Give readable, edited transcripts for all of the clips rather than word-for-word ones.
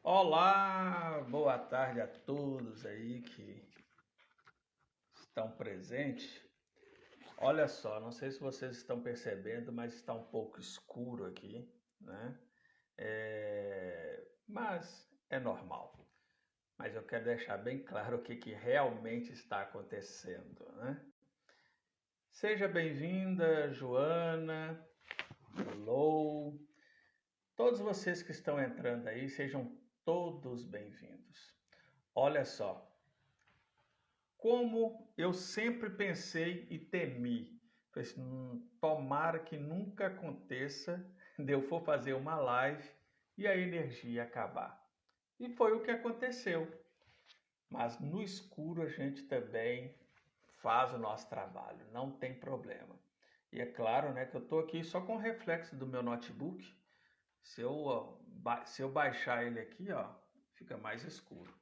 Olá, boa tarde a todos aí que estão presentes. Olha só, não sei se vocês estão percebendo, mas está um pouco escuro aqui, né? Mas é normal. Mas eu quero deixar bem claro o que realmente está acontecendo, né? Seja bem-vinda, Joana, Lou, todos vocês que estão entrando aí, sejam todos bem-vindos. Olha só, como eu sempre pensei e temi, tomara que nunca aconteça de eu for fazer uma live e a energia acabar. E foi o que aconteceu. Mas no escuro a gente também faz o nosso trabalho, não tem problema. E é claro, né, que eu estou aqui só com o reflexo do meu notebook. Se eu baixar ele aqui, ó, fica mais escuro.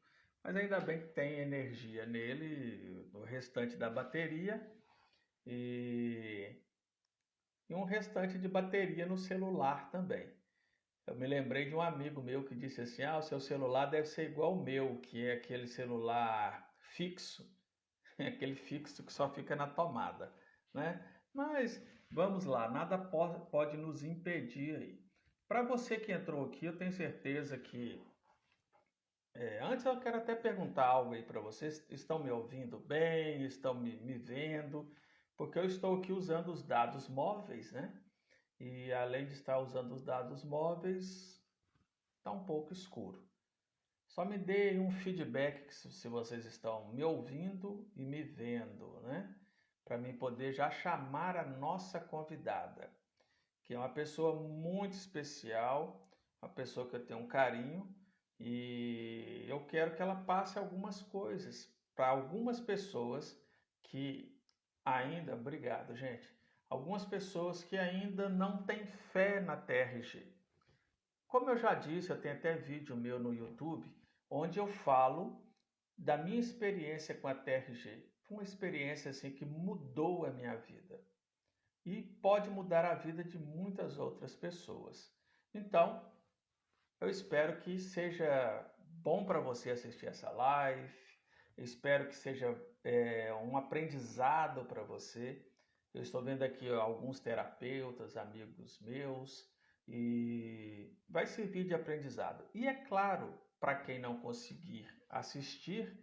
Mas ainda bem que tem energia nele, no restante da bateria e um restante de bateria no celular também. Eu me lembrei de um amigo meu que disse assim, o seu celular deve ser igual ao meu, que é aquele celular fixo, aquele fixo que só fica na tomada, né? Mas vamos lá, nada pode nos impedir aí. Para você que entrou aqui, eu tenho certeza que... antes eu quero até perguntar algo aí para vocês. Estão me ouvindo bem? Estão me vendo? Porque eu estou aqui usando os dados móveis, né? E além de estar usando os dados móveis, está um pouco escuro. Só me dê um feedback se vocês estão me ouvindo e me vendo, né? Para mim poder já chamar a nossa convidada, que é uma pessoa muito especial, uma pessoa que eu tenho um carinho e eu quero que ela passe algumas coisas para algumas pessoas que ainda, obrigado gente, algumas pessoas que ainda não têm fé na TRG. Como eu já disse, eu tenho até vídeo meu no YouTube, onde eu falo da minha experiência com a TRG. Foi uma experiência assim que mudou a minha vida. E pode mudar a vida de muitas outras pessoas. Então, eu espero que seja bom para você assistir essa live. Eu espero que seja um aprendizado para você. Eu estou vendo aqui alguns terapeutas, amigos meus, e vai servir de aprendizado. E é claro, para quem não conseguir assistir,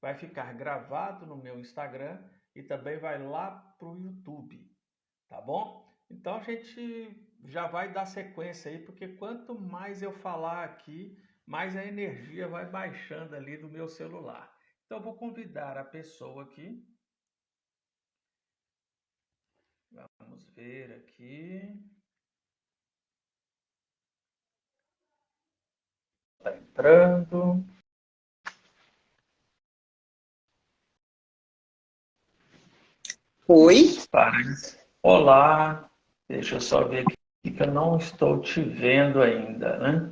vai ficar gravado no meu Instagram e também vai lá para o YouTube. Tá bom? Então a gente já vai dar sequência aí, porque quanto mais eu falar aqui, mais a energia vai baixando ali do meu celular. Então eu vou convidar a pessoa aqui. Vamos ver aqui. Está entrando. Oi? Olá. Deixa eu só ver aqui que eu não estou te vendo ainda, né?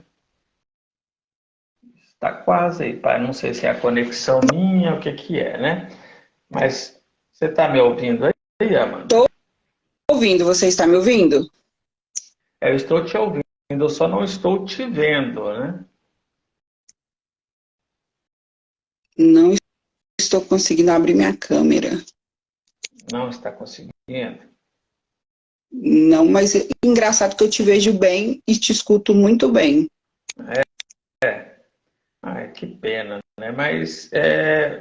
Está quase aí, pai. Não sei se é a conexão minha, o que é, né? Mas você está me ouvindo aí, Amanda? Estou ouvindo. Você está me ouvindo? Eu estou te ouvindo, eu só não estou te vendo, né? Não estou conseguindo abrir minha câmera. Não está conseguindo? Não, mas é engraçado que eu te vejo bem e te escuto muito bem. Ai, que pena, né? Mas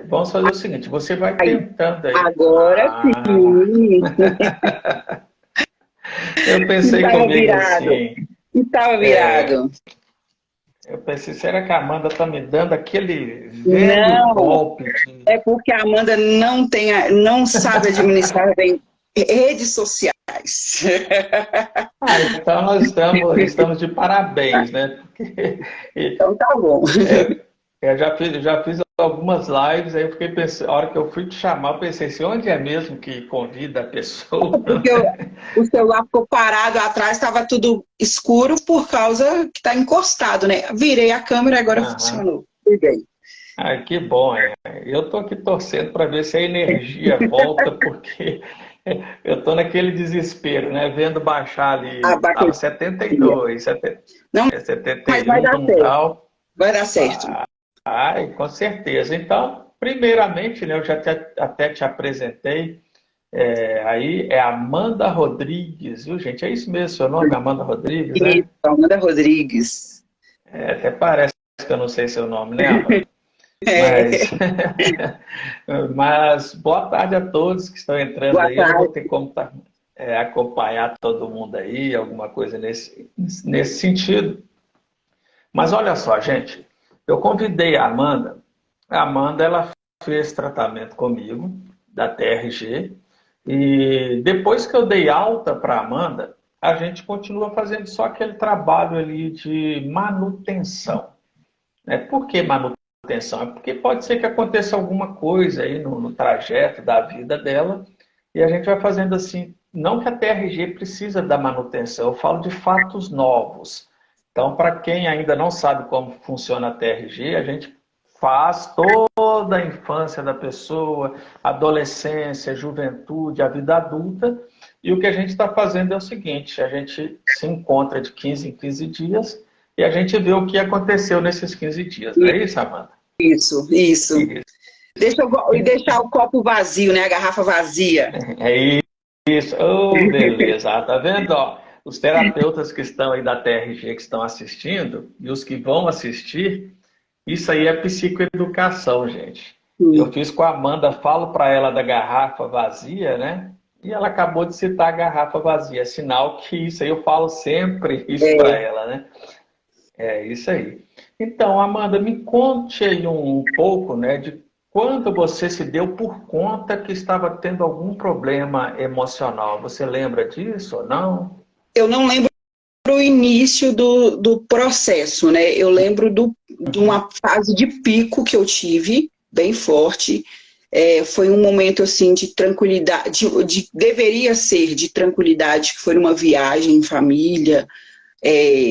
vamos fazer o seguinte, você vai tentando aí. Agora sim. Eu pensei comigo virado. assim. Estava virado. Eu pensei, será que a Amanda está me dando aquele velho golpe? É porque a Amanda não sabe administrar bem redes sociais. Então nós estamos de parabéns, né? Então tá bom. Eu já fiz algumas lives, aí eu fiquei pensando, a hora que eu fui te chamar, eu pensei assim, onde é mesmo que convida a pessoa? Porque o celular ficou parado atrás, estava tudo escuro por causa que está encostado, né? Virei a câmera e agora funcionou. Liguei. Ai, que bom, Eu estou aqui torcendo para ver se a energia volta, porque Eu estou naquele desespero, né? Vendo baixar ali, estava Abacaxi. 72, 70, Não, mas vai 71 dar um certo. grau. Vai dar certo. Ai, com certeza. Então, primeiramente, né, eu já até te apresentei, aí é Amanda Rodrigues, viu, gente? É isso mesmo, seu nome, Amanda Rodrigues, Isso, né? Amanda Rodrigues. Até parece que eu não sei seu nome, né, Amanda? Mas, É, mas boa tarde a todos que estão entrando boa aí. Eu não vou tarde. ter como acompanhar todo mundo aí, alguma coisa nesse sentido. Mas olha só, gente, eu convidei a Amanda. A Amanda, ela fez tratamento comigo, da TRG, e depois que eu dei alta para a Amanda, a gente continua fazendo só aquele trabalho ali de manutenção. Por que manutenção? É porque pode ser que aconteça alguma coisa aí no trajeto da vida dela, e a gente vai fazendo assim, não que a TRG precisa da manutenção, eu falo de fatos novos. Então, para quem ainda não sabe como funciona a TRG, a gente faz toda a infância da pessoa, adolescência, juventude, a vida adulta, e o que a gente está fazendo é o seguinte, a gente se encontra de 15 em 15 dias e a gente vê o que aconteceu nesses 15 dias, não é isso, Amanda? Isso, isso. Isso. E deixar o copo vazio, né? A garrafa vazia. É isso. Oh, beleza. Tá vendo? Ó, os terapeutas que estão aí da TRG, que estão assistindo, e os que vão assistir, isso aí é psicoeducação, gente. Eu Sim. fiz com a Amanda, falo para ela da garrafa vazia, né? E ela acabou de citar a garrafa vazia, sinal que isso aí eu falo sempre isso para É, ela, né? É isso aí. Então, Amanda, me conte aí um pouco, né, de quando você se deu por conta que estava tendo algum problema emocional. Você lembra disso ou não? eu não lembro o início do processo, né? Eu lembro de Uhum, uma fase de pico que eu tive, bem forte. Foi um momento assim de tranquilidade, deveria ser de tranquilidade, que foi numa viagem em família.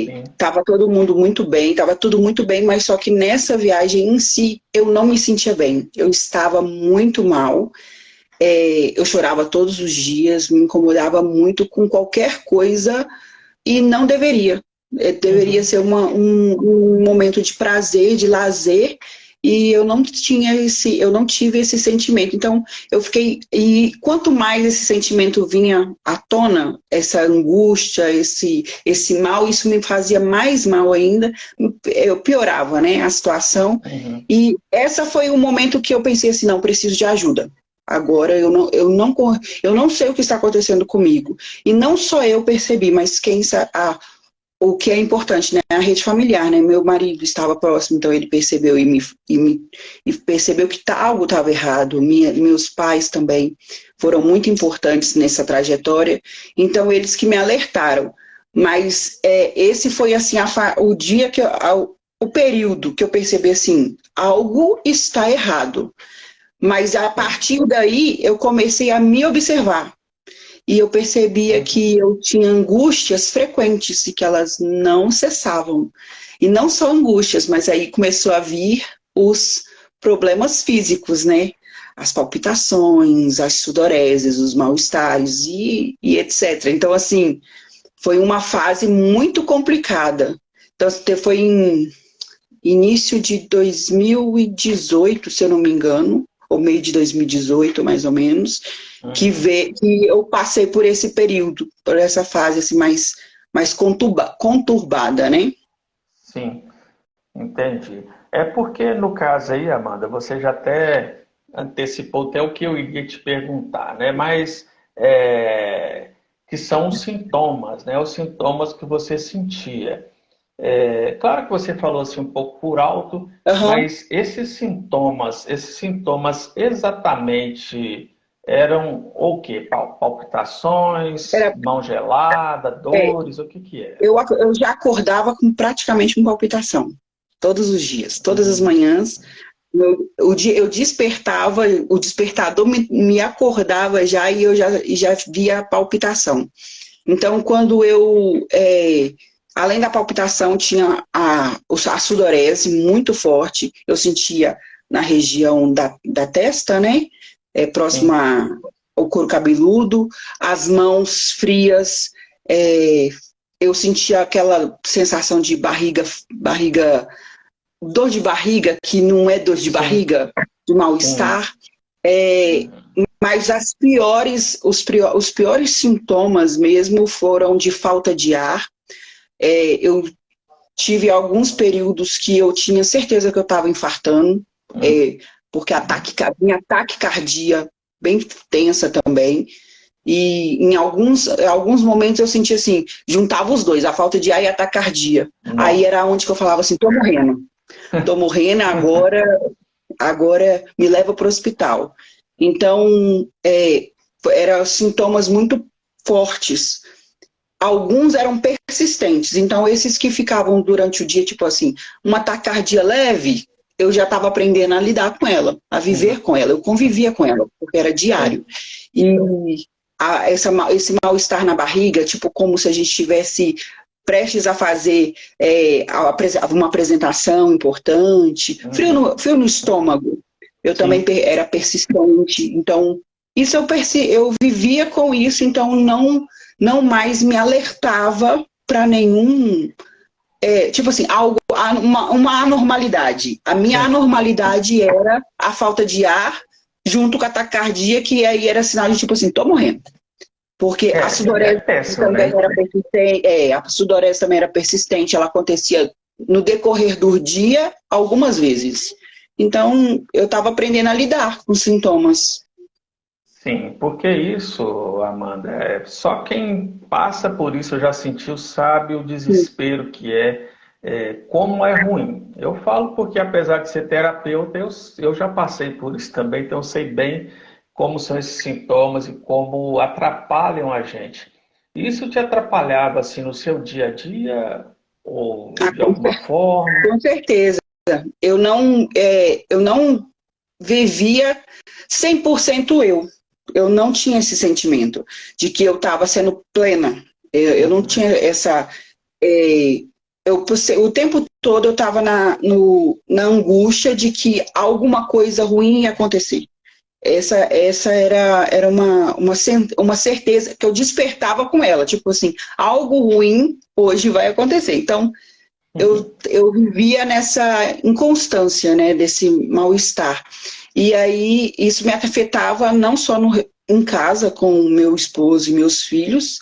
sim. Tava todo mundo muito bem, tava tudo muito bem, mas só que nessa viagem em si eu não me sentia bem. Eu estava muito mal. Eu chorava todos os dias, me incomodava muito com qualquer coisa e não deveria. Deveria Uhum, ser um momento de prazer, de lazer, e eu não tive esse sentimento. Então, eu fiquei, e quanto mais esse sentimento vinha à tona, essa angústia, esse mal, isso me fazia mais mal ainda, eu piorava, né, a situação. uhum, E essa foi o momento que eu pensei assim, não, preciso de ajuda. Agora eu não sei o que está acontecendo comigo. E não só eu percebi, mas o que é importante, né? A rede familiar, né? Meu marido estava próximo, então ele percebeu e percebeu que algo estava errado. Meus pais também foram muito importantes nessa trajetória, então eles que me alertaram. Mas esse foi assim o dia o período que eu percebi assim, algo está errado. Mas a sim. partir daí eu comecei a me observar. E eu percebia Uhum, que eu tinha angústias frequentes e que elas não cessavam. E não só angústias, mas aí começou a vir os problemas físicos, né? As palpitações, as sudoreses, os mal-estares e etc. Então, assim, foi uma fase muito complicada. Então, foi em início de 2018, se eu não me engano, ou meio de 2018, mais ou menos, uhum, que eu passei por esse período, por essa fase assim, mais conturbada, né? sim, entendi. É porque no caso aí, Amanda, você já até antecipou até o que eu iria te perguntar, né? Mas que são os sintomas, né? Os sintomas que você sentia. Claro que você falou assim um pouco por alto, Uhum. mas esses sintomas exatamente eram o quê? Palpitações, Era, mão gelada, é, dores, o que que é? eu já acordava praticamente com palpitação, todos os dias, todas as Uhum, manhãs. Eu despertava, o despertador me acordava já e já via a palpitação. Então, além da palpitação, tinha a sudorese muito forte, eu sentia na região da testa, né? sim. Próxima o couro cabeludo, as mãos frias, eu sentia aquela sensação de dor de barriga, que não é dor de barriga, de mal-estar. Mas os piores sintomas mesmo foram de falta de ar. Eu tive alguns períodos que eu tinha certeza que eu estava infartando, porque minha taquicardia bem tensa também. E em alguns momentos eu sentia assim, juntava os dois, a falta de ar e a taquicardia. Aí era onde que eu falava assim, tô morrendo, agora me leva para o hospital. Então, eram sintomas muito fortes. Alguns eram persistentes, então esses que ficavam durante o dia, tipo assim, uma taquicardia leve, eu já estava aprendendo a lidar com ela, a viver com ela, eu convivia com ela, porque era diário. E esse mal-estar na barriga, tipo como se a gente estivesse prestes a fazer uma apresentação importante, frio no estômago, eu também era persistente, então isso eu vivia com isso, então não mais me alertava para nenhum, tipo assim, uma anormalidade. A minha anormalidade era a falta de ar junto com a taquicardia, que aí era sinal de tipo assim, tô morrendo. Porque a sudorese também era persistente, a sudorese também era persistente, ela acontecia no decorrer do dia algumas vezes. Então, eu estava aprendendo a lidar com os sintomas. Sim, porque isso, Amanda, só quem passa por isso já sentiu, sabe o desespero que como é ruim. Eu falo porque, apesar de ser terapeuta, eu já passei por isso também, então eu sei bem como são esses sintomas e como atrapalham a gente. Isso te atrapalhava assim no seu dia a dia ou de alguma forma? Com certeza. Eu não vivia 100% eu. Eu não tinha esse sentimento de que eu estava sendo plena. Eu não tinha essa... o tempo todo eu estava na angústia de que alguma coisa ruim ia acontecer. Essa era uma certeza que eu despertava com ela. Tipo assim, algo ruim hoje vai acontecer. Então, eu vivia nessa inconstância, né, desse mal-estar. E aí, isso me afetava não só em casa, com o meu esposo e meus filhos,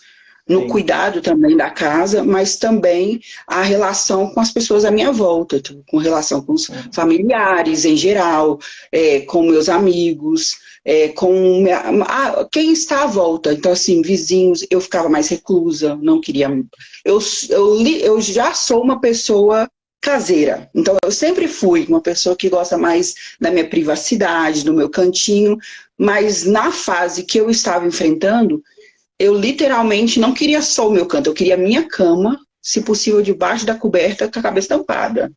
no cuidado também da casa, mas também a relação com as pessoas à minha volta, com relação com os familiares em geral, com meus amigos, com quem está à volta. Então, assim, vizinhos, eu ficava mais reclusa, não queria... Eu já sou uma pessoa caseira, então eu sempre fui uma pessoa que gosta mais da minha privacidade, do meu cantinho, mas na fase que eu estava enfrentando, eu literalmente não queria só o meu canto, eu queria a minha cama, se possível debaixo da coberta, com a cabeça tampada.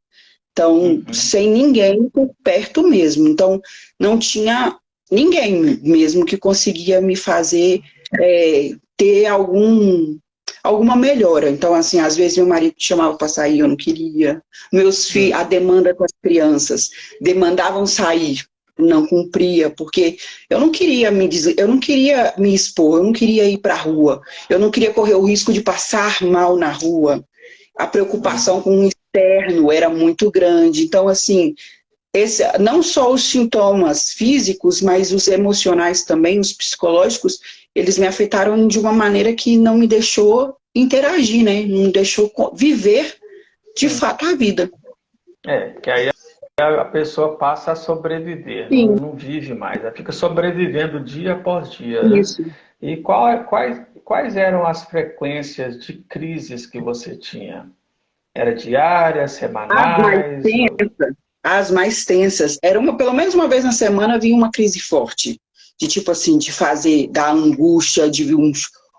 Então, sem ninguém por perto mesmo. Então, não tinha ninguém mesmo que conseguia me fazer ter alguma melhora. Então, assim, às vezes meu marido chamava para sair, eu não queria. Meus filhos, a demanda com as crianças, demandavam sair, não cumpria, porque eu não queria me expor, eu não queria ir para a rua, eu não queria correr o risco de passar mal na rua. A preocupação com o externo era muito grande. Então, assim, não só os sintomas físicos, mas os emocionais também, os psicológicos, eles me afetaram de uma maneira que não me deixou interagir, né? Não me deixou viver de fato a vida. Que aí a pessoa passa a sobreviver, não vive mais, ela fica sobrevivendo dia após dia. Isso. Né? E quais eram as frequências de crises que você tinha? Era diária, semanais? As mais tensas. Pelo menos uma vez na semana vinha uma crise forte. De tipo assim, da angústia, de vir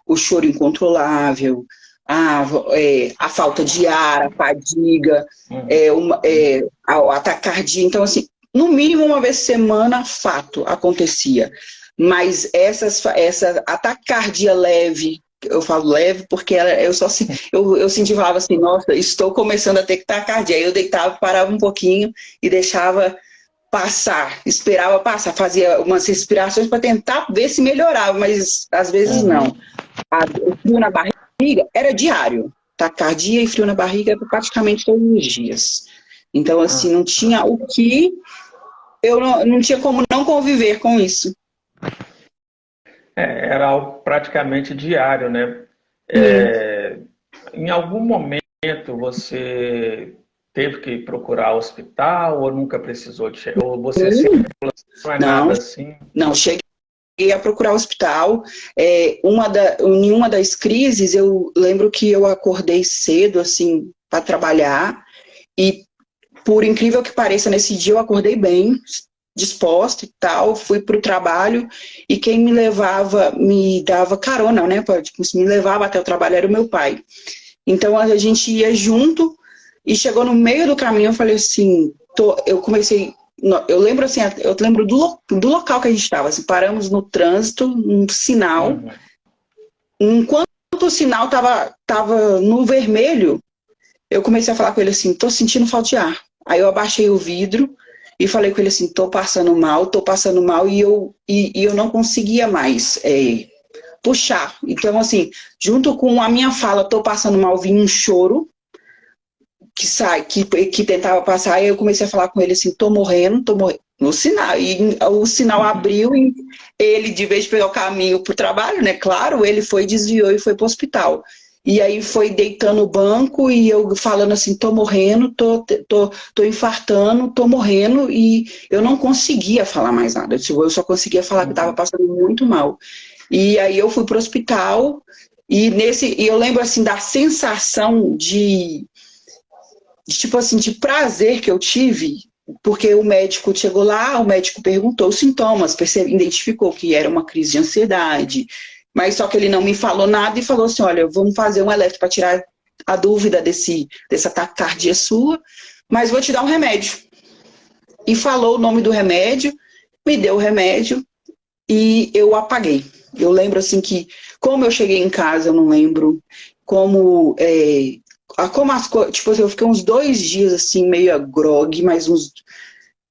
o choro incontrolável, a falta de ar, a fadiga, a taquicardia. Então, assim, no mínimo uma vez por semana, fato, acontecia. Mas a taquicardia leve, eu falo leve porque eu senti, falava assim, nossa, estou começando a ter taquicardia. Aí eu deitava, parava um pouquinho e deixava passar, esperava passar, fazia umas respirações para tentar ver se melhorava, mas às vezes não. Uhum. O frio na barriga era diário. Taquicardia e frio na barriga era praticamente todos os dias. Então, assim, não tinha o que... Eu não tinha como não conviver com isso. Era algo praticamente diário, né? Sim. Em algum momento você teve que procurar hospital ou nunca precisou de chegar? Ou você sempre não é Não, nada assim? não, cheguei a procurar hospital. Em uma das crises, eu lembro que eu acordei cedo, assim, para trabalhar. E, por incrível que pareça, nesse dia eu acordei bem, disposta e tal, fui para o trabalho. E quem me dava carona, né? Tipo, me levava até o trabalho era o meu pai. Então, a gente ia junto e chegou no meio do caminho, eu falei assim, eu comecei... Eu lembro assim, eu lembro do local que a gente estava. Assim, paramos no trânsito, um sinal. Uhum. Enquanto o sinal tava no vermelho, eu comecei a falar com ele assim, tô sentindo falta de ar. Aí eu abaixei o vidro e falei com ele assim, tô passando mal, e eu não conseguia mais puxar. Então, assim, junto com a minha fala, tô passando mal, vinha um choro que tentava passar, e eu comecei a falar com ele assim, tô morrendo, no sinal, e o sinal abriu e ele, de vez de pegar o caminho pro trabalho, né, claro, ele foi, desviou e foi pro hospital. E aí foi deitando no banco e eu falando assim, tô morrendo, tô infartando, tô morrendo, e eu não conseguia falar mais nada, eu só conseguia falar que tava Uhum. passando muito mal. E aí eu fui pro hospital, e eu lembro assim da sensação de tipo assim, de prazer que eu tive, porque o médico chegou lá, o médico perguntou os sintomas, identificou que era uma crise de ansiedade, mas só que ele não me falou nada e falou assim, olha, vamos fazer um eletro para tirar a dúvida dessa taquicardia sua, mas vou te dar um remédio. E falou o nome do remédio, me deu o remédio e eu apaguei. Eu lembro assim que, como eu cheguei em casa, eu não lembro, como tipo, eu fiquei uns 2 dias assim, meio grog,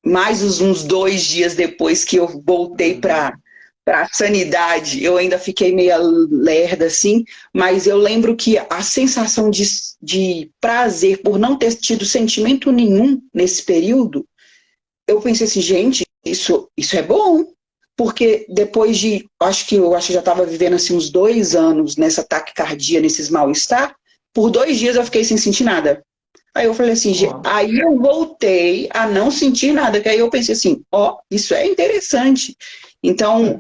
uns 2 dias depois que eu voltei Uhum. para a sanidade, eu ainda fiquei meio lerda, assim, mas eu lembro que a sensação de prazer por não ter tido sentimento nenhum nesse período, eu pensei assim, gente, isso é bom, porque depois eu acho que já estava vivendo assim uns 2 anos nessa taquicardia, nesses mal-estar, por 2 dias eu fiquei sem sentir nada. Aí eu falei assim, Ó. aí eu voltei a não sentir nada, que aí eu pensei assim, ó, isso é interessante. Então,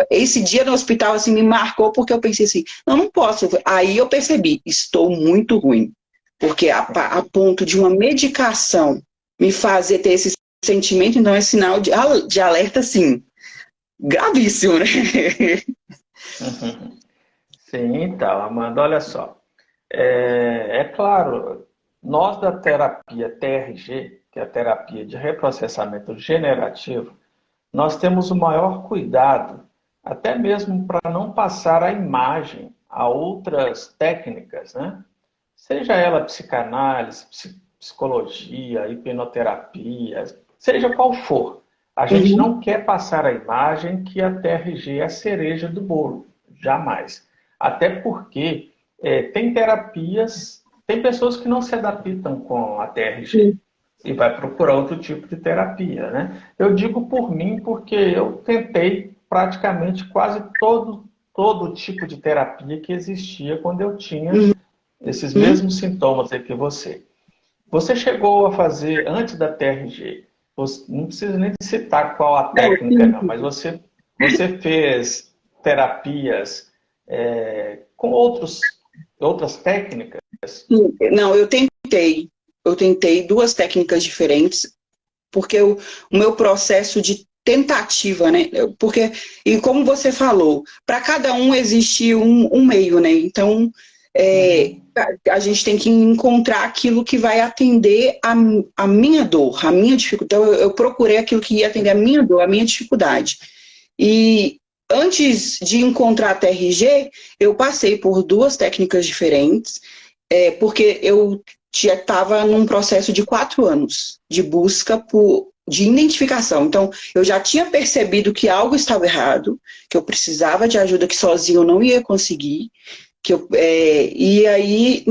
esse dia no hospital assim me marcou porque eu pensei assim, não posso. Aí eu percebi, estou muito ruim, porque a ponto de uma medicação me fazer ter esse sentimento, então é sinal de alerta, sim, gravíssimo, né? Uhum. Sim, então, Amanda, olha só. É claro, nós da terapia TRG, que é a terapia de reprocessamento generativo, nós temos o maior cuidado, até mesmo para não passar a imagem a outras técnicas, né? Seja ela psicanálise, psicologia, hipnoterapia, seja qual for. A gente Uhum, não quer passar a imagem que a TRG é a cereja do bolo, jamais. Até porque tem terapias, tem pessoas que não se adaptam com a TRG sim, e vai procurar outro tipo de terapia, né? Eu digo por mim porque eu tentei praticamente quase todo tipo de terapia que existia quando eu tinha esses uhum. mesmos sintomas aí que você. Você chegou a fazer antes da TRG, não precisa nem citar qual a Não, técnica, sim, não, mas você fez terapias com outras técnicas? sim. Não, eu tentei 2 técnicas diferentes, porque o meu processo de tentativa, né? Porque, e como você falou, para cada um existe um meio, né? Então, é, Uhum, a gente tem que encontrar aquilo que vai atender a minha dor, a minha dificuldade. Então, eu procurei aquilo que ia atender a minha dor, a minha dificuldade. E antes de encontrar a TRG, eu passei por 2 técnicas diferentes, porque eu já estava num processo de 4 anos de busca de identificação. Então, eu já tinha percebido que algo estava errado, que eu precisava de ajuda, que sozinho eu não ia conseguir. E aí,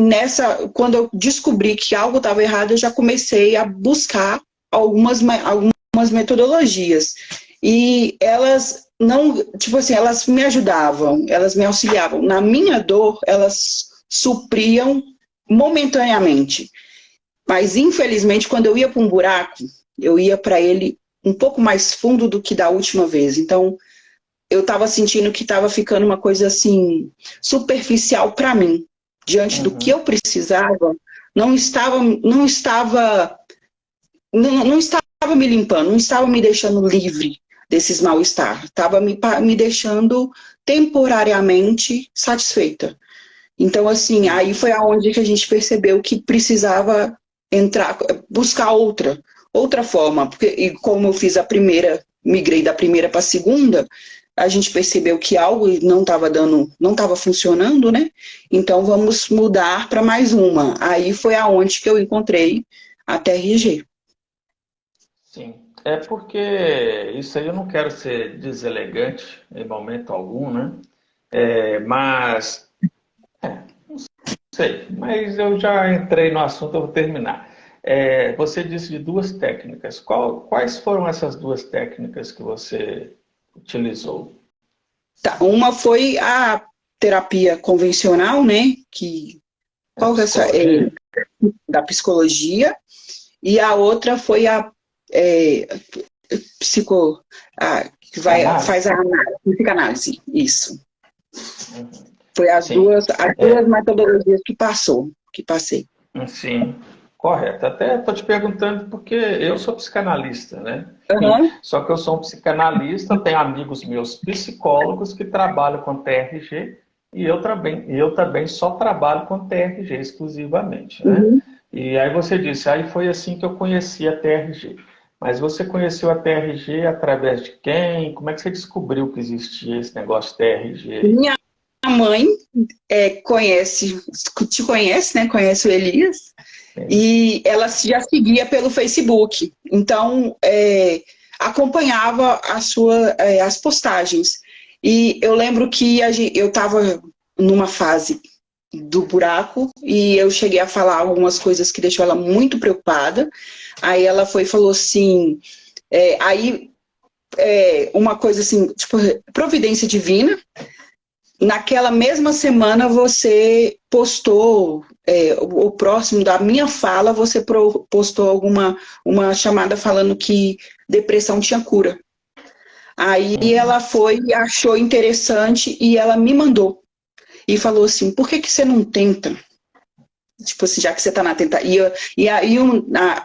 quando eu descobri que algo estava errado, eu já comecei a buscar algumas metodologias. E elas não, tipo assim, elas me ajudavam, elas me auxiliavam. Na minha dor, elas supriam momentaneamente. Mas, infelizmente, quando eu ia para um buraco, eu ia para ele um pouco mais fundo do que da última vez. Então, eu estava sentindo que estava ficando uma coisa assim, superficial para mim. Diante do que eu precisava, não estava me limpando, não estava me deixando livre desses mal-estar. Estava me deixando temporariamente satisfeita. Então, assim, aí foi aonde que a gente percebeu que precisava buscar outra forma. E como eu fiz a primeira, migrei da primeira para a segunda, a gente percebeu que algo não estava funcionando, né? Então vamos mudar para mais uma. Aí foi aonde que eu encontrei a TRG. Sim, é porque isso aí eu não quero ser deselegante em momento algum, né? Mas, não sei, mas eu já entrei no assunto, eu vou terminar. Você disse de duas técnicas. Quais foram essas duas técnicas que você utilizou? Tá, uma foi a terapia convencional, né? A Qual que é psicologia? da psicologia, e a outra foi a é, psico, que faz Psicanálise? a psicanálise, isso. Uhum. Foi Sim, as duas metodologias que passei. sim, correto. Até estou te perguntando porque eu sou psicanalista, né? Uhum. Só que eu sou um psicanalista, tenho amigos meus psicólogos que trabalham com TRG e eu também só trabalho com TRG exclusivamente, né? Uhum. E aí você disse, aí foi assim que eu conheci a TRG. Mas você conheceu a TRG através de quem? Como é que você descobriu que existia esse negócio de TRG aí? Minha mãe te conhece, né? Conhece o Elias. Sim. E ela já seguia pelo Facebook. Então, acompanhava as postagens. E eu lembro que eu estava numa fase do buraco e eu cheguei a falar algumas coisas que deixou ela muito preocupada. Aí ela foi e falou assim, uma coisa assim, tipo, providência divina. Naquela mesma semana você postou, o próximo da minha fala, você postou uma chamada falando que depressão tinha cura. Aí Uhum. ela foi, achou interessante e ela me mandou. E falou assim, por que você não tenta? Tipo assim, já que você está na tentativa. E aí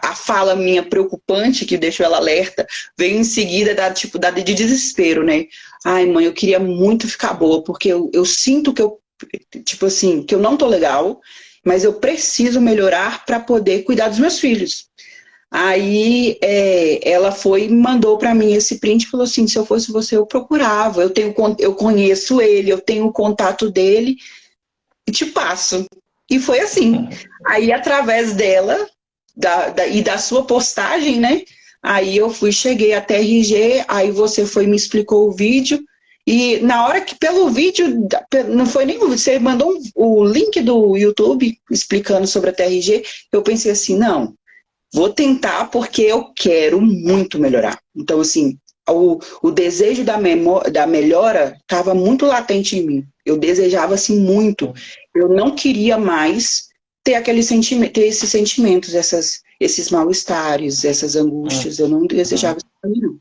a fala minha preocupante, que deixou ela alerta, veio em seguida da de desespero, né? Ai, mãe, eu queria muito ficar boa, porque eu sinto que tipo assim, que eu não tô legal, mas eu preciso melhorar para poder cuidar dos meus filhos. Aí ela foi e mandou para mim esse print e falou assim, se eu fosse você, eu procurava, eu conheço ele, eu tenho o contato dele, e te passo. E foi assim. Aí, através dela e da sua postagem, né? Aí eu cheguei até RG, aí você foi e me explicou o vídeo. E na hora que, pelo vídeo, não foi nem. Você mandou o link do YouTube explicando sobre a TRG, eu pensei assim: não, vou tentar porque eu quero muito melhorar. Então, assim, o desejo da melhora estava muito latente em mim. Eu desejava assim muito. Eu não queria mais ter ter esses sentimentos, esses mal-estares, essas angústias. Eu não desejava Uhum. isso para mim, não.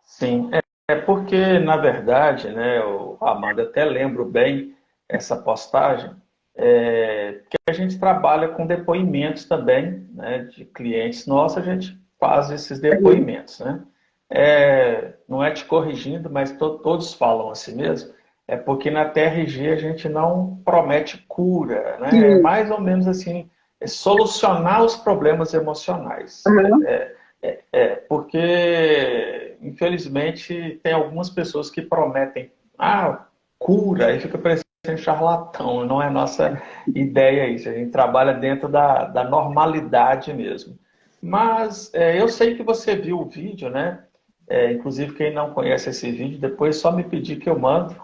Sim, é porque, na verdade, né, Amanda, até lembro bem essa postagem, que a gente trabalha com depoimentos também, né, de clientes nossos, a gente faz esses depoimentos, né? Não é te corrigindo, mas todos falam assim mesmo, é porque na TRG a gente não promete cura, né? É Sim. mais ou menos assim, solucionar os problemas emocionais. Uhum. Porque, infelizmente, tem algumas pessoas que prometem cura, e fica parecendo charlatão, não é nossa ideia isso. A gente trabalha dentro da normalidade mesmo. Mas eu sei que você viu o vídeo, né? Inclusive, quem não conhece esse vídeo, depois só me pedir que eu mando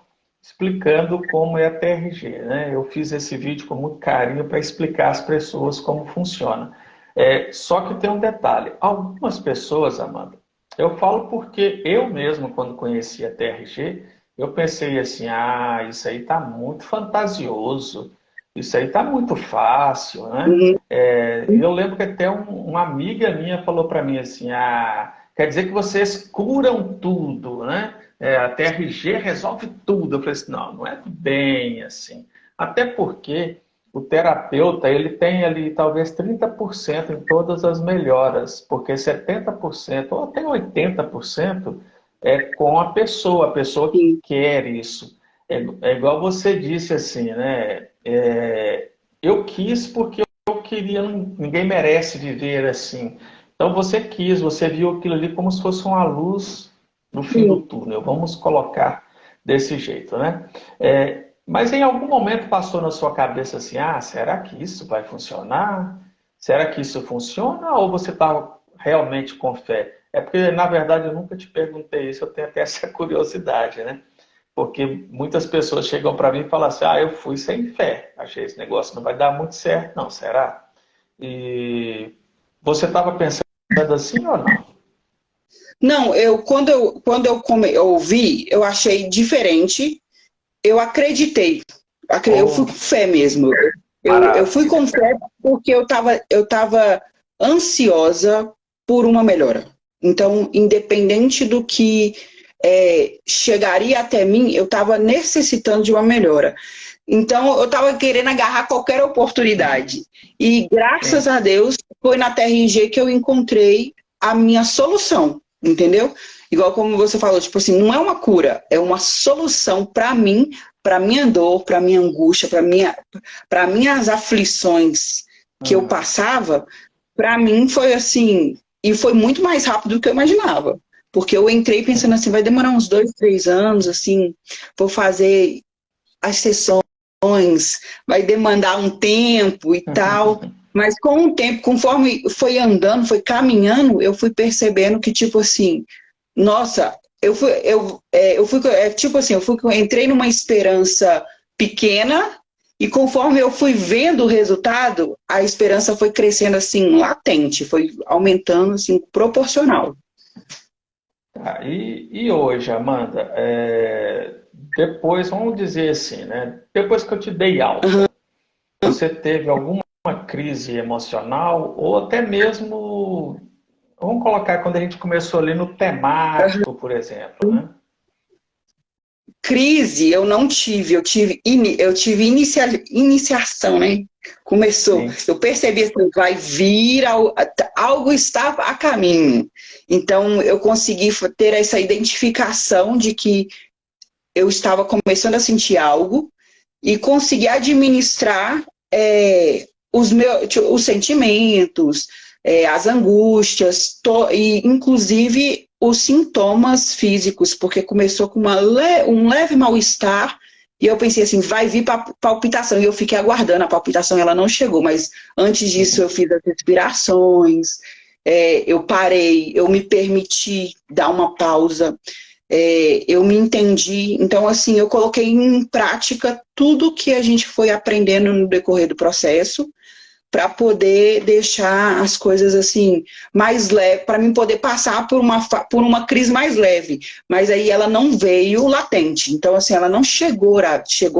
explicando como é a TRG, né? Eu fiz esse vídeo com muito carinho para explicar às pessoas como funciona. Só que tem um detalhe. Algumas pessoas, Amanda, eu falo porque eu mesmo, quando conheci a TRG, eu pensei assim, isso aí está muito fantasioso, isso aí está muito fácil, né? Uhum. Eu lembro que até uma amiga minha falou para mim assim, quer dizer que vocês curam tudo, né? A TRG resolve tudo. Eu falei assim, não, não é bem assim. Até porque o terapeuta, ele tem ali talvez 30% em todas as melhoras, porque 70% ou até 80% é com a pessoa que Sim. quer isso. É igual você disse assim, né? Eu quis porque eu queria, ninguém merece viver assim. Então você quis, você viu aquilo ali como se fosse uma luz no fim do Sim. túnel. Vamos colocar desse jeito, né? Mas em algum momento passou na sua cabeça assim, será que isso vai funcionar? Será que isso funciona? Ou você está realmente com fé? É porque, na verdade, eu nunca te perguntei isso, eu tenho até essa curiosidade, né? Porque muitas pessoas chegam para mim e falam assim, eu fui sem fé, achei esse negócio não vai dar muito certo, não, será? E você estava pensando assim ou não? Não, eu ouvi, eu achei diferente. Eu acreditei. Eu fui com Oh, fé mesmo. Eu fui maravilha. com fé porque eu tava ansiosa por uma melhora. Então, independente do que chegaria até mim, eu estava necessitando de uma melhora. Então, eu estava querendo agarrar qualquer oportunidade. E, graças Sim. a Deus, foi na TRG que eu encontrei a minha solução, entendeu? Igual como você falou, tipo assim, não é uma cura, é uma solução para mim, para minha dor, para minha angústia, para minhas aflições que eu Hum. passava. Para mim foi assim, e foi muito mais rápido do que eu imaginava. Porque eu entrei pensando assim, vai demorar uns 2, 3 anos, assim, vou fazer as sessões, vai demandar um tempo e tal. Mas com o tempo, conforme foi andando, foi caminhando, eu fui percebendo que, tipo assim, nossa, tipo assim, entrei numa esperança pequena e conforme eu fui vendo o resultado, a esperança foi crescendo assim, latente, foi aumentando assim, proporcional. Tá, e hoje, Amanda, depois, vamos dizer assim, né? Depois que eu te dei Uhum. alta, você teve alguma crise emocional ou até mesmo, vamos colocar quando a gente começou ali no temático, por exemplo, né? Crise eu não tive, eu tive iniciação, né? Começou, Sim. eu percebi assim, vai vir, algo está a caminho. Então eu consegui ter essa identificação de que eu estava começando a sentir algo e conseguir administrar os sentimentos, as angústias, e inclusive os sintomas físicos, porque começou com um leve mal-estar, e eu pensei assim, vai vir palpitação, e eu fiquei aguardando, a palpitação ela não chegou, mas antes disso eu fiz as respirações, eu parei, eu me permiti dar uma pausa, eu me entendi. Então, assim, eu coloquei em prática tudo que a gente foi aprendendo no decorrer do processo para poder deixar as coisas assim mais leve, para mim poder passar por uma crise mais leve. Mas aí ela não veio latente. Então, assim, ela não chegou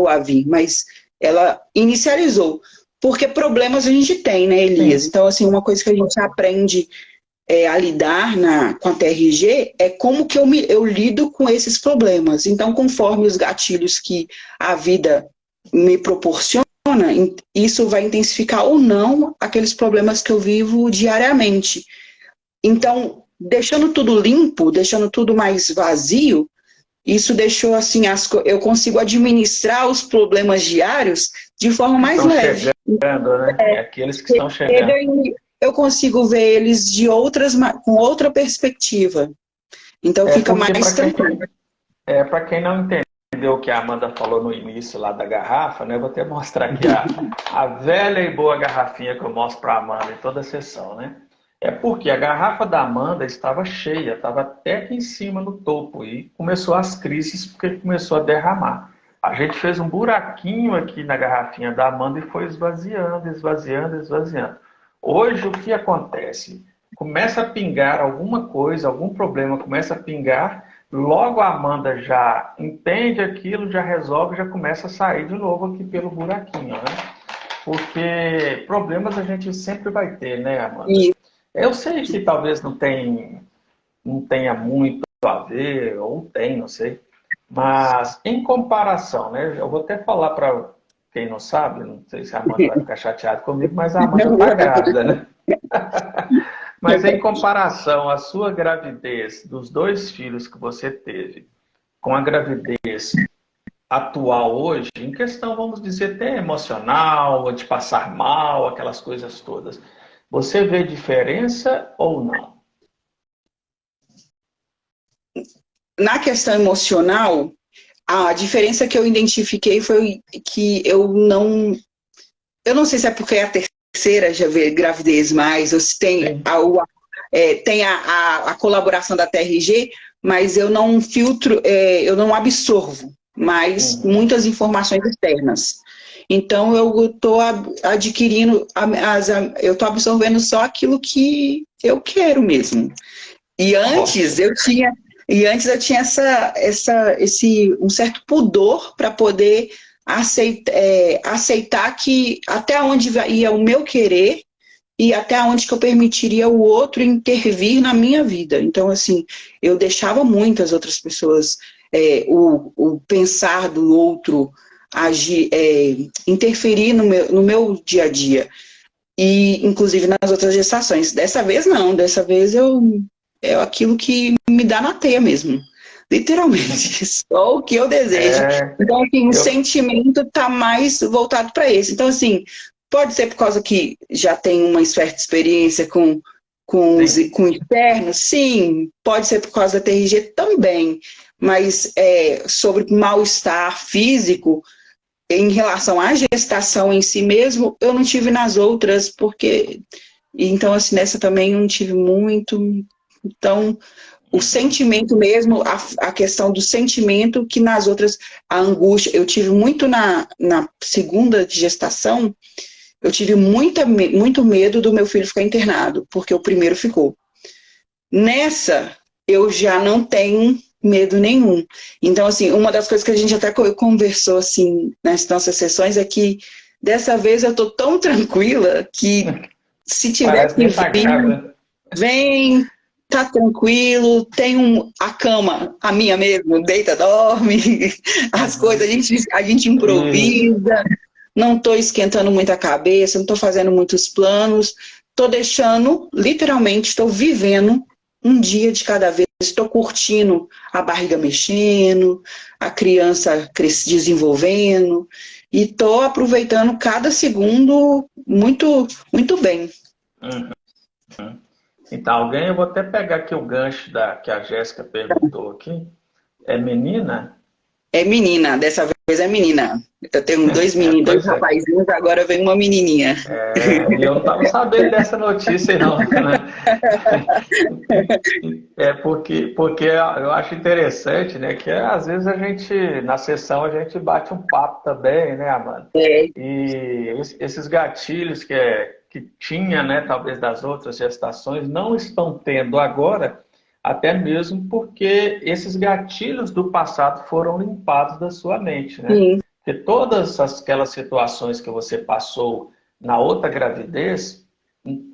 a vir, mas ela inicializou. Porque problemas a gente tem, né, Elias? Sim. Então, assim, uma coisa que a gente aprende a lidar com a TRG é como que eu lido com esses problemas. Então, conforme os gatilhos que a vida me proporciona, isso vai intensificar ou não aqueles problemas que eu vivo diariamente. Então, deixando tudo limpo, deixando tudo mais vazio, isso deixou assim, eu consigo administrar os problemas diários de forma mais Estão leve. chegando, né? É aqueles que estão chegando. Eu consigo ver eles com outra perspectiva. Então É fica porque mais tranquilo. para quem não entendeu o que a Amanda falou no início lá da garrafa, né? Eu vou até mostrar aqui a velha e boa garrafinha que eu mostro para a Amanda em toda a sessão, né? É porque a garrafa da Amanda estava cheia, estava até aqui em cima no topo e começou as crises porque começou a derramar. A gente fez um buraquinho aqui na garrafinha da Amanda e foi esvaziando, esvaziando, esvaziando. Hoje o que acontece? Começa a pingar alguma coisa, algum problema começa a pingar, logo a Amanda já entende aquilo, já resolve, já começa a sair de novo aqui pelo buraquinho, né? Porque problemas a gente sempre vai ter, né, Amanda? E Eu sei que talvez não tenha muito a ver, ou tem, não sei. Mas, em comparação, né? Eu vou até falar para quem não sabe, não sei se a Amanda vai ficar chateada comigo, mas a Amanda está grávida, né? Mas em comparação à sua gravidez, dos dois filhos que você teve, com a gravidez atual hoje, em questão, vamos dizer, até emocional, ou de passar mal, aquelas coisas todas, você vê diferença ou não? na questão emocional, a diferença que eu identifiquei foi que eu não sei se é porque é a terceira já vê gravidez mais, ou se tem Sim. tem a colaboração da TRG, mas eu não filtro, eu não absorvo mais Uhum. muitas informações externas. Então eu estou adquirindo, eu estou absorvendo só aquilo que eu quero mesmo. E antes Ótimo. eu tinha, e antes eu tinha um certo pudor para poder aceitar que até onde ia o meu querer e até onde que eu permitiria o outro intervir na minha vida. Então, assim, eu deixava muitas outras pessoas, o pensar do outro agir, interferir no meu dia a dia. E, inclusive, nas outras gestações. Dessa vez, não. Dessa vez, é aquilo que me dá na teia mesmo. Literalmente, só o que eu desejo. É, Então, assim, o eu, sentimento está mais voltado para esse. Então, assim, pode ser por causa que já tem uma certa experiência sim. com externos, sim. Pode ser por causa da TRG também. Mas sobre mal-estar físico, em relação à gestação em si mesmo, eu não tive nas outras, porque. Então, assim, nessa também eu não tive muito. Então, o Uhum. sentimento mesmo, a questão do sentimento, que nas outras, a angústia, eu tive muito na segunda gestação, eu tive muito medo do meu filho ficar internado, porque o primeiro ficou. Nessa, eu já não tenho medo nenhum. Então, assim, uma das coisas que a gente até conversou, assim, nas nossas sessões é que dessa vez eu tô tão tranquila que se tiver Parece que nem tá vir, grávida. vem, tá tranquilo, tem a cama, a minha mesmo, deita, dorme, as coisas, Uhum. a gente Isso. improvisa, não estou esquentando muito a cabeça, não estou fazendo muitos planos, estou deixando, literalmente, estou vivendo um dia de cada vez, estou curtindo a barriga mexendo, a criança desenvolvendo, e estou aproveitando cada segundo muito, muito bem. Uhum. Então, alguém, eu vou até pegar aqui o gancho que a Jéssica perguntou aqui. É menina? É menina, dessa vez é menina. Eu tenho dois É, meninos, dois pois é. rapazinhos, agora vem uma menininha. E eu não estava sabendo dessa notícia, não, né? É porque eu acho interessante, né? Que às vezes a gente, na sessão, a gente bate um papo também, né, Amanda? É, E esses gatilhos que tinha, né, talvez das outras gestações, não estão tendo agora, até mesmo porque esses gatilhos do passado foram limpados da sua mente, né? sim, Porque todas aquelas situações que você passou na outra gravidez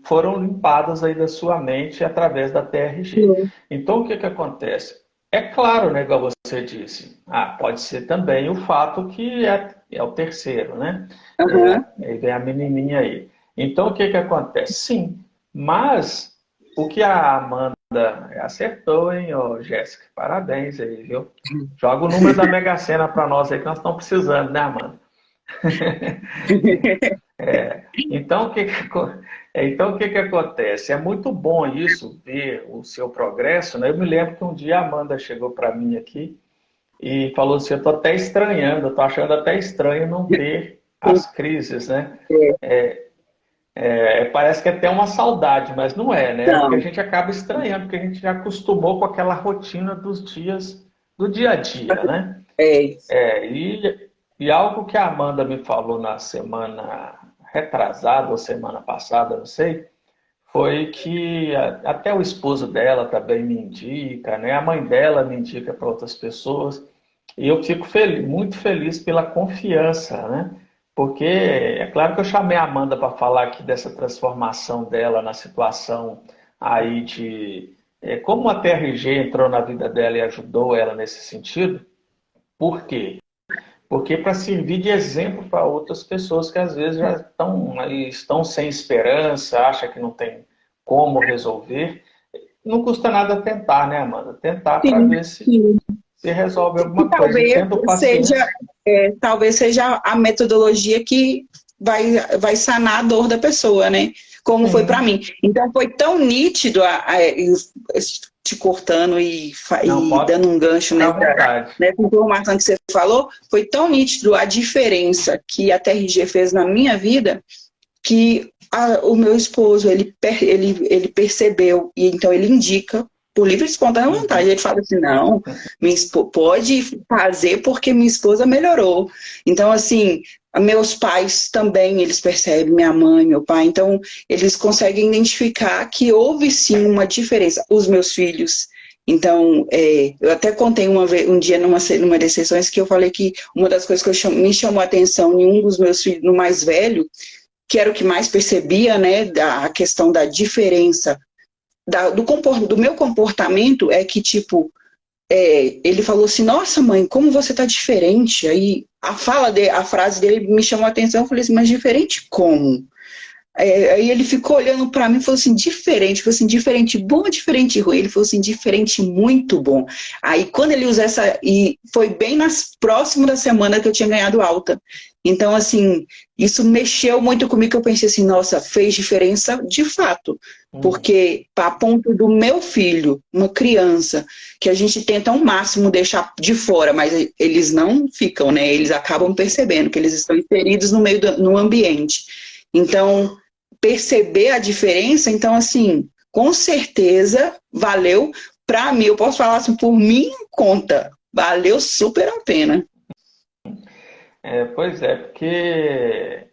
foram limpadas aí da sua mente através da TRG. sim. Então, o que que acontece? É claro, né, igual você disse, pode ser também o fato que é o terceiro, né? Aham. Aí vem a menininha aí. Então, o que que acontece? Sim, mas o que a Amanda acertou, hein, ô, Jéssica? Parabéns aí, viu? Joga o número da Mega Sena para nós aí que nós estamos precisando, né, Amanda? Então, o que que acontece? É muito bom isso, ver o seu progresso, né? Eu me lembro que um dia a Amanda chegou para mim aqui e falou assim, eu estou até estranhando, eu estou achando até estranho não ter as crises, né? Parece que é até uma saudade, mas não é, né? Porque a Não, gente acaba estranhando, porque a gente já acostumou com aquela rotina dos dias, do dia a dia, né? é, E algo que a Amanda me falou na semana retrasada ou semana passada, não sei, foi que até o esposo dela também me indica, né? A mãe dela me indica para outras pessoas. E eu fico feliz, muito feliz pela confiança, né? Porque é claro que eu chamei a Amanda para falar aqui dessa transformação dela na situação aí de como a TRG entrou na vida dela e ajudou ela nesse sentido. Por quê? Porque para servir de exemplo para outras pessoas que às vezes já estão, aí, estão sem esperança, acham que não tem como resolver. Não custa nada tentar, né, Amanda? Tentar para sim, ver sim. se resolve E alguma coisa. E tendo seja, paciência. talvez seja a metodologia que vai sanar a dor da pessoa, né? Como foi para Sim. mim. Então foi tão nítido, te cortando Não, e pode dando um gancho ficar à vontade. nessa informação que você falou, foi tão nítido a diferença que a TRG fez na minha vida que o meu esposo, ele percebeu, e então ele indica, por livre e espontânea vontade, Uhum. ele fala assim, não, pode fazer porque minha esposa melhorou. Então, assim, meus pais também, eles percebem, minha mãe, meu pai, então eles conseguem identificar que houve sim uma diferença. Os meus filhos, então, eu até contei um dia numa das sessões que eu falei que uma das coisas que me chamou a atenção em um dos meus filhos, no mais velho, que era o que mais percebia, né, a questão da diferença do meu comportamento, é que, tipo, ele falou assim, nossa mãe, como você tá diferente. Aí a frase dele me chamou a atenção, eu falei assim, mas diferente como? Aí ele ficou olhando para mim e falou assim, diferente. Falou assim, diferente bom ou diferente ruim? Ele falou assim, diferente muito bom. Aí quando ele usou e foi bem próximo da semana que eu tinha ganhado alta. Então, assim, isso mexeu muito comigo, que eu pensei assim, nossa, fez diferença de fato. Uhum. Porque, a ponto do meu filho, uma criança, que a gente tenta ao máximo deixar de fora, mas eles não ficam, né? Eles acabam percebendo que eles estão inseridos no ambiente. Então, perceber a diferença, então, assim, com certeza valeu para mim, eu posso falar assim, por minha conta, valeu super a pena. Pois é, porque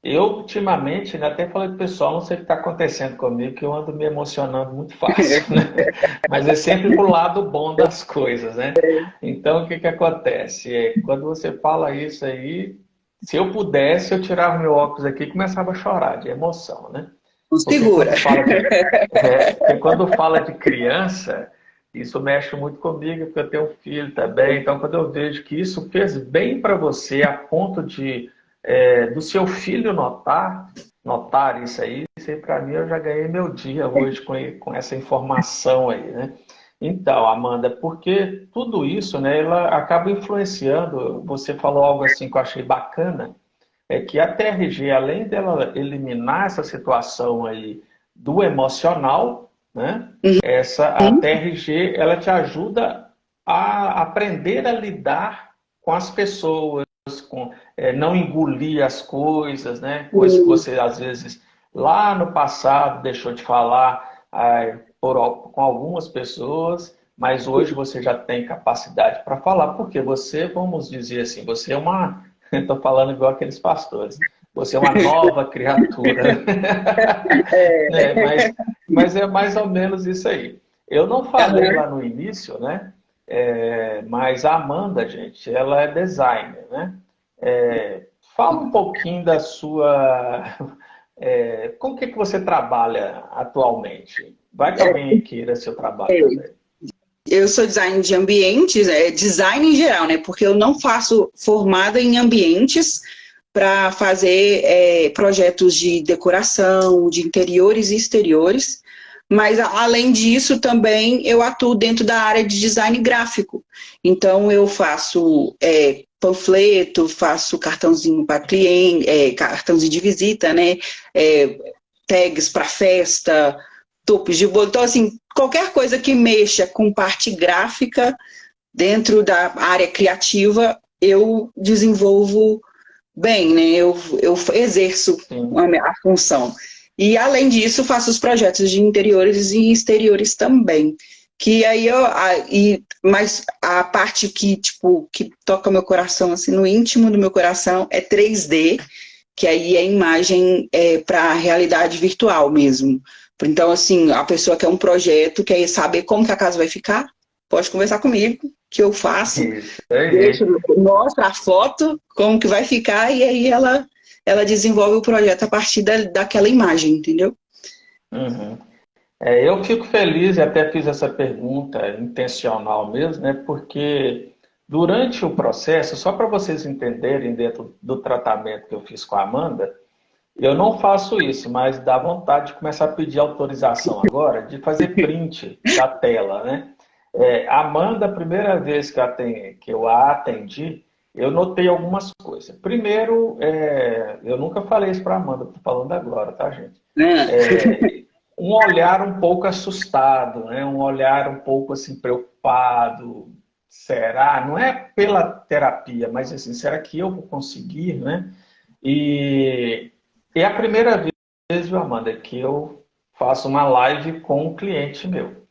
eu ultimamente, né, até falei pro pessoal, não sei o que está acontecendo comigo, que eu ando me emocionando muito fácil, né? Mas é sempre pro lado bom das coisas, né? Então, o que que acontece? Quando você fala isso aí, se eu pudesse, eu tirava meu óculos aqui e começava a chorar de emoção, né? Não Porque segura. quando fala de criança, isso mexe muito comigo, porque eu tenho um filho também. Então, quando eu vejo que isso fez bem para você, a ponto de do seu filho notar isso aí para mim eu já ganhei meu dia hoje com essa informação aí, né? Então, Amanda, porque tudo isso, né, ela acaba influenciando. Você falou algo assim que eu achei bacana, é que a TRG, além dela eliminar essa situação aí do emocional, né? A Uhum. TRG, ela te ajuda a aprender a lidar com as pessoas, não engolir as coisas, né? Coisas que você às vezes lá no passado deixou de falar com algumas pessoas, mas hoje você já tem capacidade para falar, porque você, vamos dizer assim, você é uma estou falando igual aqueles pastores. Você é uma nova criatura. Né? Mas é mais ou menos isso aí. Eu não falei lá no início, né? Mas a Amanda, gente, ela é designer, né? Fala um pouquinho da sua. Com o que você trabalha atualmente? Vai que alguém queira seu trabalho também. Eu sou design de ambientes, design em geral, né? Porque eu não faço formada em ambientes para fazer projetos de decoração, de interiores e exteriores. Mas, além disso, também eu atuo dentro da área de design gráfico. Então, eu faço panfleto, faço cartãozinho para cliente, cartãozinho de visita, né? Tags para festa, topos de bolo. Então, assim, qualquer coisa que mexa com parte gráfica dentro da área criativa, eu desenvolvo bem, né? Eu exerço Sim. a função. E, além disso, faço os projetos de interiores e exteriores também. Que aí mas a parte que, tipo, que toca meu coração, assim, no íntimo do meu coração, é 3D, que aí é imagem para a realidade virtual mesmo. Então, assim, a pessoa quer um projeto, quer saber como que a casa vai ficar, pode conversar comigo, que eu faço, Isso aí. deixo, mostro a foto, como que vai ficar, e aí ela desenvolve o projeto a partir daquela imagem, entendeu? Uhum. Eu fico feliz e até fiz essa pergunta intencional mesmo, né? Porque durante o processo, só para vocês entenderem dentro do tratamento que eu fiz com a Amanda, eu não faço isso, mas dá vontade de começar a pedir autorização agora de fazer print da tela, né? A Amanda, a primeira vez que eu a atendi, eu notei algumas coisas. Primeiro, eu nunca falei isso para a Amanda, estou falando agora, tá, gente? Né? Um olhar um pouco assustado, né? Um olhar um pouco assim preocupado. Será? Não é pela terapia, mas assim, será que eu vou conseguir, né? E é a primeira vez, viu, Amanda, que eu faço uma live com um cliente meu.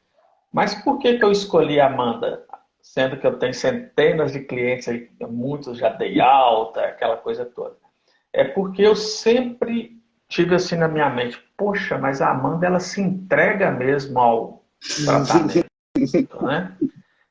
Mas por que eu escolhi a Amanda? Sendo que eu tenho centenas de clientes aí, muitos já dei alta, aquela coisa toda. É porque eu sempre tive assim na minha mente, poxa, mas a Amanda ela se entrega mesmo ao tratamento, né?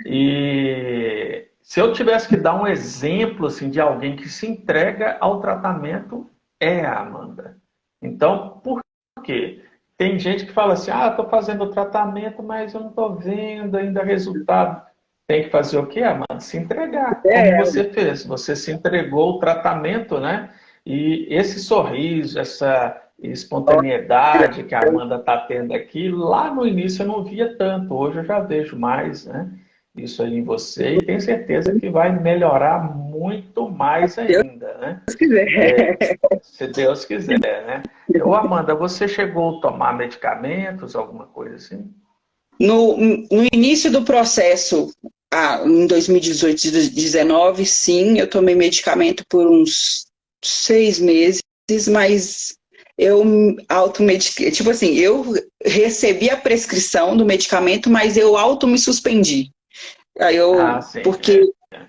E se eu tivesse que dar um exemplo assim de alguém que se entrega ao tratamento, é a Amanda. Então, por quê? Tem gente que fala assim, estou fazendo o tratamento, mas eu não estou vendo ainda resultado. Tem que fazer o quê, Amanda? Se entregar, como É, você fez. Você se entregou ao tratamento, né? E esse sorriso, essa espontaneidade que a Amanda está tendo aqui, lá no início eu não via tanto, hoje eu já vejo mais, né? Isso aí em você e tenho certeza que vai melhorar muito mais Deus ainda, né? quiser. Se Deus quiser, né? Ô Amanda, você chegou a tomar medicamentos, alguma coisa assim? No início do processo, em 2018 e 2019, sim, eu tomei medicamento por uns 6 meses, mas eu automediquei. Tipo assim, eu recebi a prescrição do medicamento, mas eu auto me suspendi. Ah, sim, Porque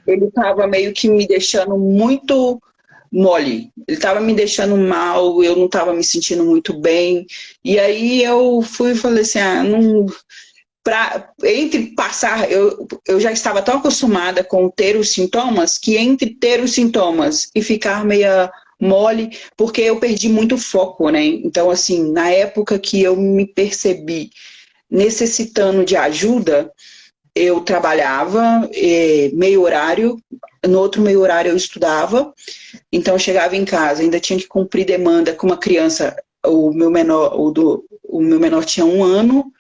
ele estava meio que me deixando muito mole. Ele estava me deixando mal, eu não estava me sentindo muito bem. E aí eu fui e falei assim, não, entre passar, eu já estava tão acostumada com ter os sintomas, que entre ter os sintomas e ficar meia mole, porque eu perdi muito foco, né? Então, assim, na época que eu me percebi necessitando de ajuda, eu trabalhava meio horário, no outro meio horário eu estudava, então eu chegava em casa, ainda tinha que cumprir demanda com uma criança, o meu menor tinha 1 ano,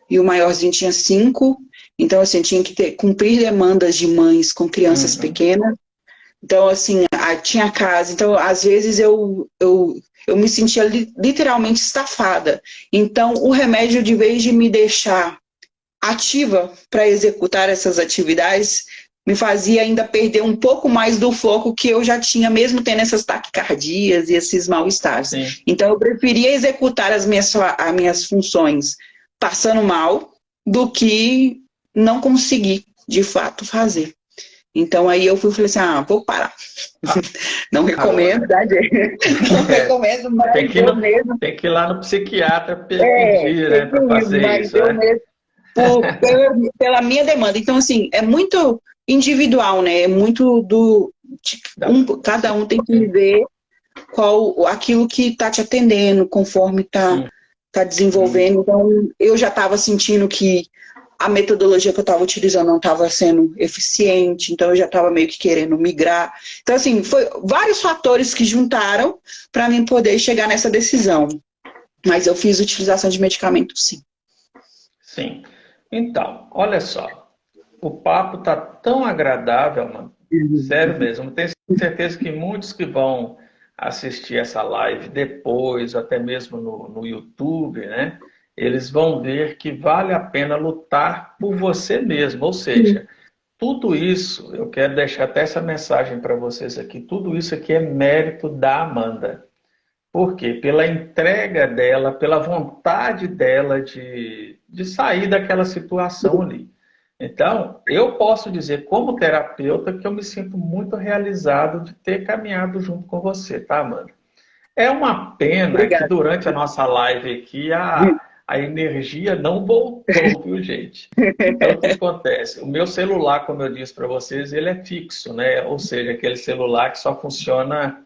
e o maiorzinho tinha 5. Então, assim, tinha que cumprir demandas de mães com crianças uhum, pequenas. Então, assim, tinha casa. Então, às vezes, eu me sentia literalmente estafada. Então, o remédio, de vez de me deixar ativa para executar essas atividades, me fazia ainda perder um pouco mais do foco que eu já tinha, mesmo tendo essas taquicardias e esses mal-estares. sim. Então, eu preferia executar as minhas funções passando mal do que não conseguir, de fato, fazer. Então, aí eu fui e falei assim, vou parar. Ah, Não parou, recomendo, né? tá, gente? Não recomendo, Tem mas que ir, eu mesmo, tem que ir lá no psiquiatra pedir, né, tem que para ir, fazer mas isso, eu né? mesmo pela minha demanda. Então, assim, é muito individual, né? É muito cada um tem que Sim. ver aquilo que está te atendendo, conforme tá Uhum. desenvolvendo. Então, eu já estava sentindo que a metodologia que eu estava utilizando não estava sendo eficiente, então eu já estava meio que querendo migrar. Então, assim, foi vários fatores que juntaram para mim poder chegar nessa decisão. Mas eu fiz utilização de medicamento, sim. Sim. Então, olha só. O papo tá tão agradável, mano. Sério mesmo. Tenho certeza que muitos que vão assistir essa live depois, até mesmo no YouTube, né? Eles vão ver que vale a pena lutar por você mesmo. Ou seja, tudo isso, eu quero deixar até essa mensagem para vocês aqui, tudo isso aqui é mérito da Amanda. Por quê? Pela entrega dela, pela vontade dela de sair daquela situação ali. Então, eu posso dizer, como terapeuta, que eu me sinto muito realizado de ter caminhado junto com você, tá, Amanda? É uma pena que Obrigada. durante a nossa live aqui a energia não voltou, viu, gente? Então, o que acontece? O meu celular, como eu disse para vocês, ele é fixo, né? Ou seja, aquele celular que só funciona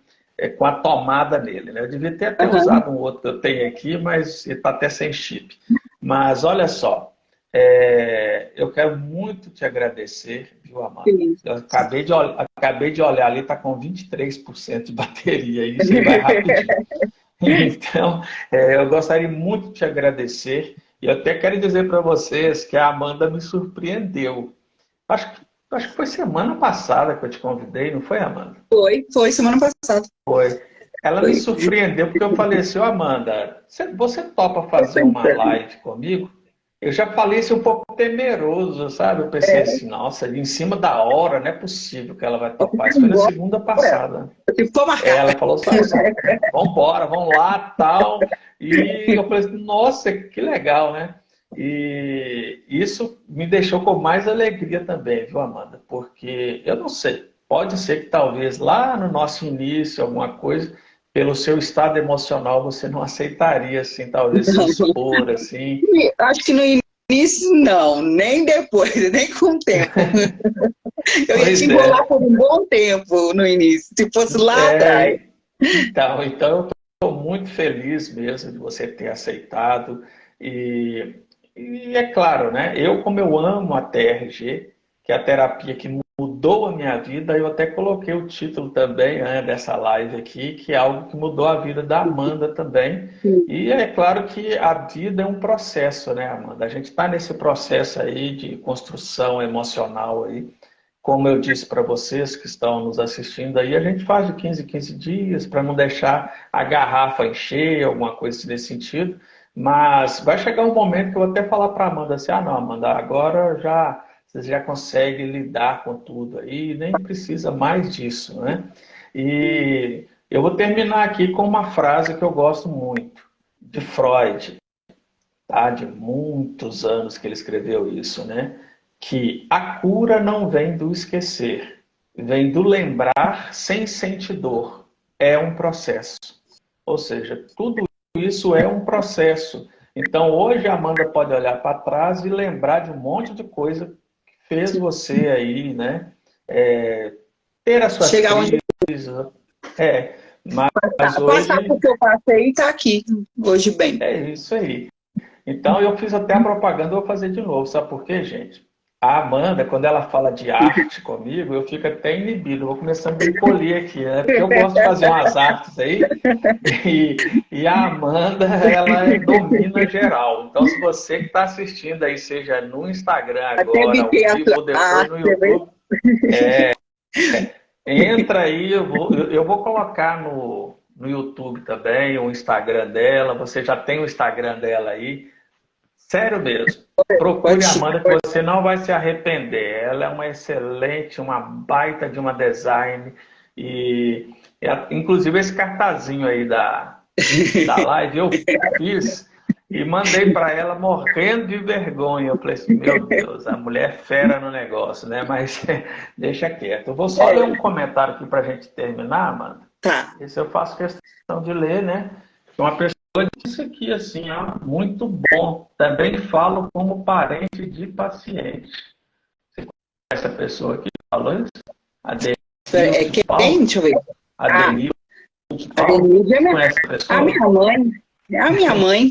com a tomada nele, né? Eu devia ter até usado um outro que eu tenho aqui, mas ele está até sem chip. Mas olha só, eu quero muito te agradecer, viu, Amanda? Eu acabei de olhar ali, está com 23% de bateria, isso aí vai rapidinho. Então, eu gostaria muito de te agradecer e eu até quero dizer para vocês que a Amanda me surpreendeu. Acho que foi semana passada que eu te convidei, não foi, Amanda? Foi semana passada. Foi. Ela me surpreendeu porque eu falei assim, Amanda, você topa fazer uma live comigo? Eu já falei assim um pouco temeroso, sabe? Eu pensei assim, nossa, em cima da hora, não é possível que ela vai topar. Isso foi na segunda passada. Ela falou assim, vamos embora, vamos lá, tal. E eu falei assim, nossa, que legal, né? E isso me deixou com mais alegria também, viu, Amanda? Porque eu não sei, pode ser que talvez lá no nosso início, alguma coisa, pelo seu estado emocional, você não aceitaria, assim, talvez se expor, assim. Acho que no início, não, nem depois, nem com o tempo. Eu ia te enrolar por um bom tempo no início, se fosse lá atrás. Então eu estou muito feliz mesmo de você ter aceitado. E é claro, né? Como eu amo a TRG, que é a terapia que mudou a minha vida, eu até coloquei o título também, né, dessa live aqui, que é algo que mudou a vida da Amanda também. E é claro que a vida é um processo, né, Amanda? A gente está nesse processo aí de construção emocional aí. Como eu disse para vocês que estão nos assistindo aí, a gente faz de 15 em 15 dias para não deixar a garrafa encher, alguma coisa nesse sentido. Mas vai chegar um momento que eu vou até falar para a Amanda assim, não, Amanda, agora você já consegue lidar com tudo aí, nem precisa mais disso, né? E eu vou terminar aqui com uma frase que eu gosto muito, de Freud, tá? De muitos anos que ele escreveu isso, né? Que a cura não vem do esquecer, vem do lembrar sem sentir dor. É um processo. Ou seja, tudo isso é um processo. Então, hoje a Amanda pode olhar para trás e lembrar de um monte de coisa que fez você aí, né? Ter a sua crise. Mas hoje... Passar por que eu passei e está aqui, hoje bem. É isso aí. Então, eu fiz até a propaganda, eu vou fazer de novo. Sabe por quê, gente? A Amanda, quando ela fala de arte comigo, eu fico até inibido. Eu vou começando a me polir aqui, né? Porque eu gosto de fazer umas artes aí. E a Amanda, ela domina geral. Então, se você que está assistindo aí, seja no Instagram agora, ao vivo, ou depois no YouTube, entra aí. Eu vou colocar no YouTube também o Instagram dela. Você já tem o Instagram dela aí. Sério mesmo. Procure a Amanda que você não vai se arrepender. Ela é uma excelente, uma baita de uma design. E inclusive esse cartazinho aí da live eu fiz e mandei para ela morrendo de vergonha. Eu falei assim, meu Deus, a mulher é fera no negócio, né? Mas deixa quieto. Eu vou só ler um comentário aqui para a gente terminar, Amanda. Tá. Esse eu faço questão de ler, né? Uma pessoa disse aqui assim, ó, muito bom. Também falo como parente de paciente. Você conhece essa pessoa aqui que falou isso? A Denilde quem? Deixa eu ver. A Denilde Paulo. Conhece a pessoa? A minha mãe. É a minha mãe.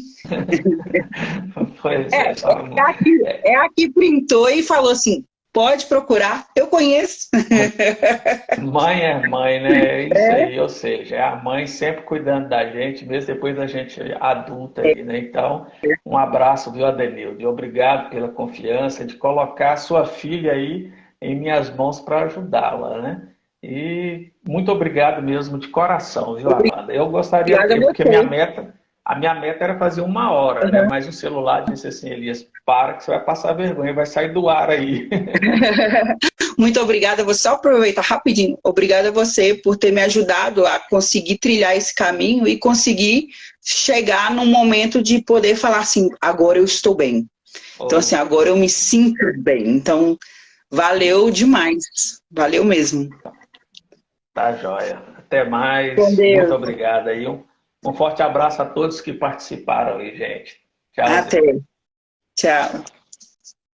Pois é a que printou e falou assim, pode procurar, eu conheço. Mãe é mãe, né? É isso aí, ou seja, é a mãe sempre cuidando da gente, mesmo depois da gente adulta aí, né? Então, um abraço, viu, Adenilde? Obrigado pela confiança de colocar a sua filha aí em minhas mãos para ajudá-la, né? E muito obrigado mesmo de coração, viu, Amanda? Eu gostaria, porque a minha meta era fazer 1 hora, né? Mas o celular disse assim, Elias, para que você vai passar vergonha, vai sair do ar aí. Muito obrigada. Vou só aproveitar rapidinho. Obrigada a você por ter me ajudado a conseguir trilhar esse caminho e conseguir chegar num momento de poder falar assim, agora eu estou bem. Então, assim, agora eu me sinto bem. Então, valeu demais. Valeu mesmo. Tá joia. Até mais. Com Muito Deus. obrigado aí. Um forte abraço a todos que participaram aí, gente. Até. Tchauzinho. Tchau.